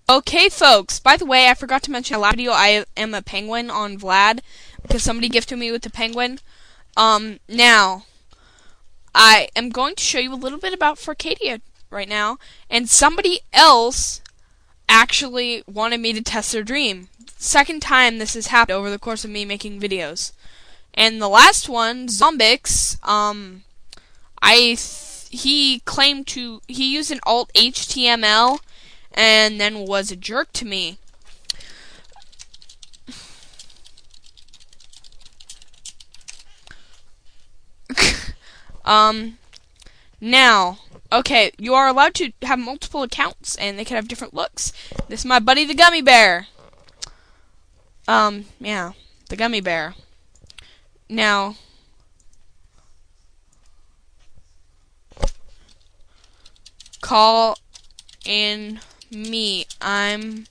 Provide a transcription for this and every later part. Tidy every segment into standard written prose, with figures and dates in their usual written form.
Okay, folks, by the way, I forgot to mention in the last video I am a penguin on Vlad because somebody gifted me with the penguin. Now, I am going to show you a little bit about Furcaida right now, and somebody else actually wanted me to test their dream. Second time this has happened over the course of me making videos. And the last one, Zombix, he claimed he used an alt HTML and then was a jerk to me. Now, okay, you are allowed to have multiple accounts, and they can have different looks. This is my buddy the gummy bear. Yeah, the gummy bear. Now, call in me. I'm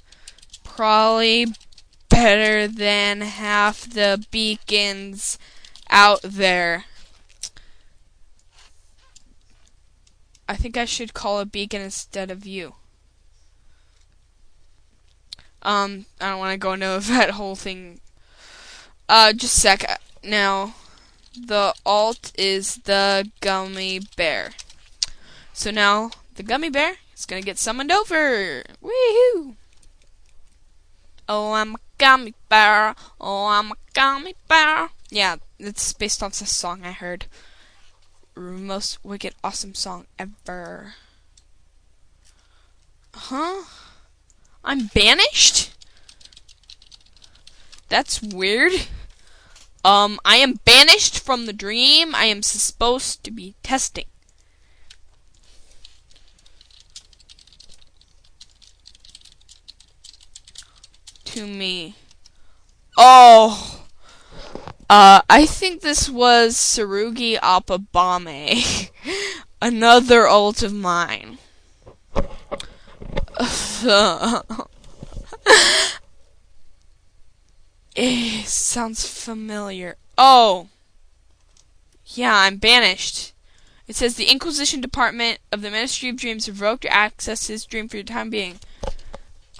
probably better than half the beacons out there. I think I should call a beacon instead of you. I don't want to go into that whole thing. Just a sec. Now, the alt is the gummy bear. So now, the gummy bear is gonna get summoned over. Woohoo! Oh, I'm a gummy bear. Oh, I'm a gummy bear. Yeah, it's based on this song I heard. Most wicked awesome song ever. Huh? I'm banished? That's weird. I am banished from the dream I am supposed to be testing. To me. Oh. I think this was Tsurugi Appabame. Another ult of mine. It sounds familiar. Oh. Yeah, I'm banished. It says the Inquisition Department of the Ministry of Dreams revoked your access to this dream for the time being.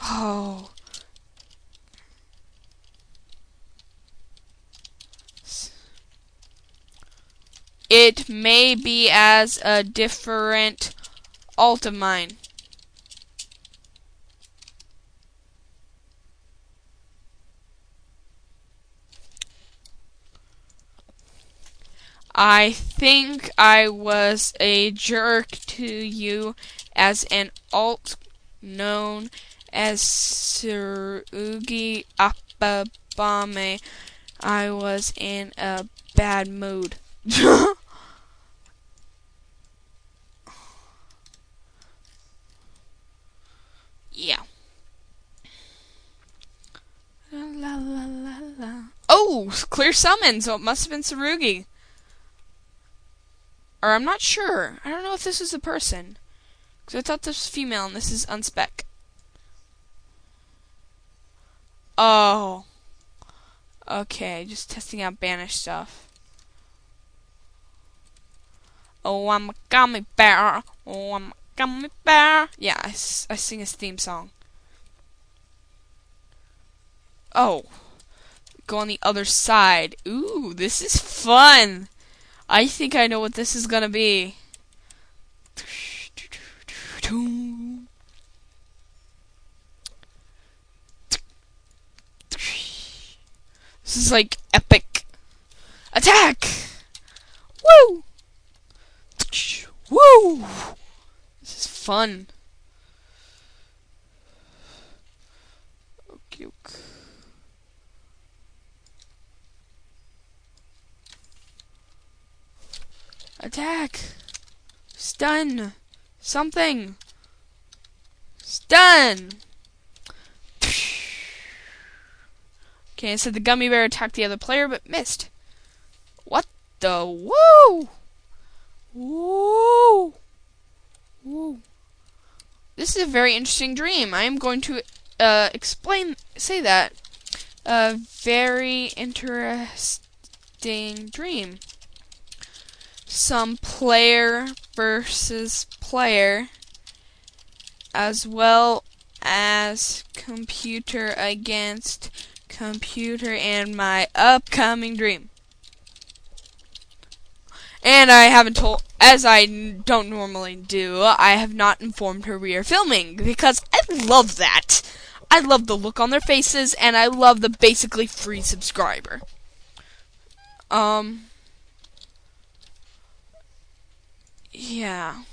Oh. It may be as a different alt of mine. I think I was a jerk to you as an alt known as Tsurugi Appabame. I was in a bad mood. Yeah. La, la, la, la. Oh, clear summon, so it must have been Tsurugi. Or I'm not sure. I don't know if this is a person. Because I thought this was female and this is unspec. Oh. Okay, just testing out banished stuff. Oh, I'm a gummy bear. Oh, I'm a gummy bear. Yeah, I sing his theme song. Oh. Go on the other side. Ooh, this is fun. I think I know what this is gonna be. This is like epic. Attack! Woo! Woo! This is fun. Okay. Attack! Stun! Something! Stun! Okay, it said the gummy bear attacked the other player but missed. What the? Woo! Woo! Woo! This is a very interesting dream. I am going to say that. A very interesting dream. Some player versus player, as well as computer against computer and my upcoming dream. And I haven't told, as I don't normally do, I have not informed her we are filming, because I love that. I love the look on their faces, and I love the basically free subscriber. Yeah.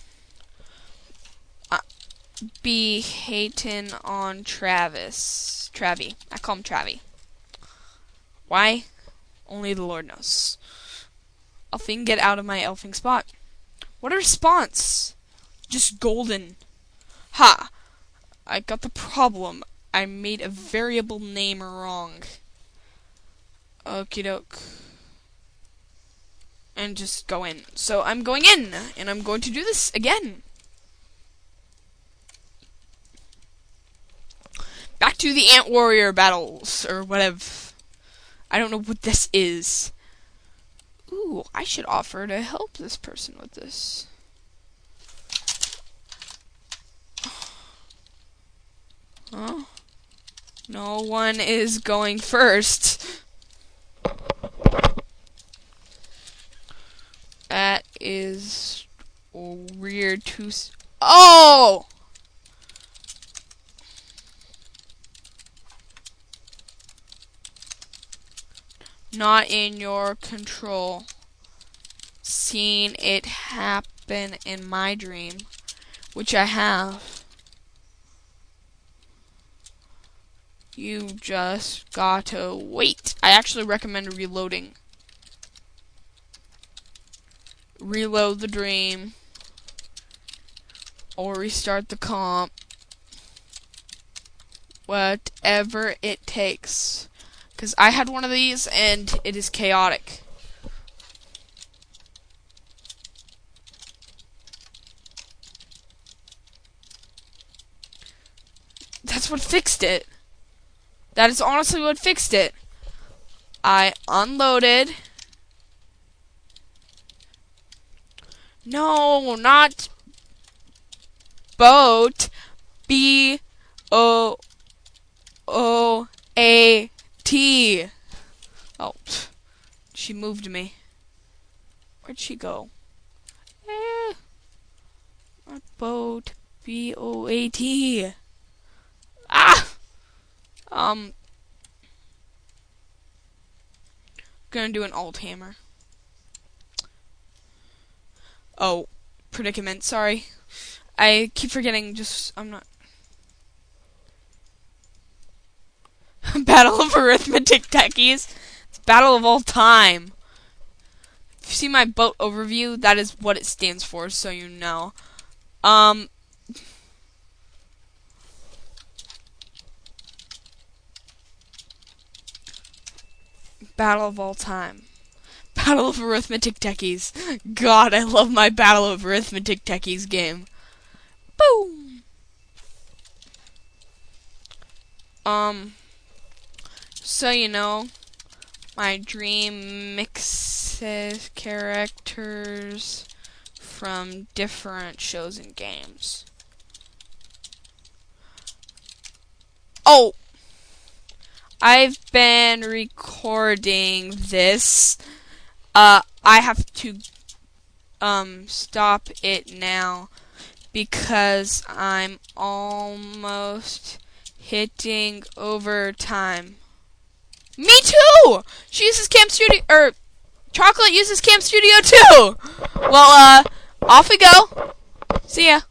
Be hatin' on Travie. I call him Travie. Why? Only the Lord knows. Elfing, get out of my elfing spot. What a response! Just golden. Ha! I got the problem. I made a variable name wrong. Okie doke. And just go in. So I'm going in, and I'm going to do this again. Back to the Ant Warrior battles, or whatever. I don't know what this is. Ooh, I should offer to help this person with this. Huh? No one is going first. That is weird to oh! Not in your control. Seen it happen in my dream, which I have. You just gotta wait. I actually recommend reloading. Reload the dream. Or restart the comp. Whatever it takes. Because I had one of these, and it is chaotic. That's what fixed it. That is honestly what fixed it. I unloaded. No, not boat. B-O-O-A-T. Oh, she moved me. Where'd she go? Not boat. B-O-A-T. Ah! Gonna do an alt hammer. Oh, predicament, sorry. I keep forgetting, I'm not. Battle of Arithmetic Techies. It's battle of all time. If you see my boat overview, that is what it stands for, so you know. Battle of all time. Battle of Arithmetic Techies. God, I love my Battle of Arithmetic Techies game. Boom! So you know, my dream mixes characters from different shows and games. Oh! I've been recording this. I have to stop it now because I'm almost hitting overtime. Me too! She uses Cam Studio, or Chocolate uses Cam Studio too! Well, off we go. See ya.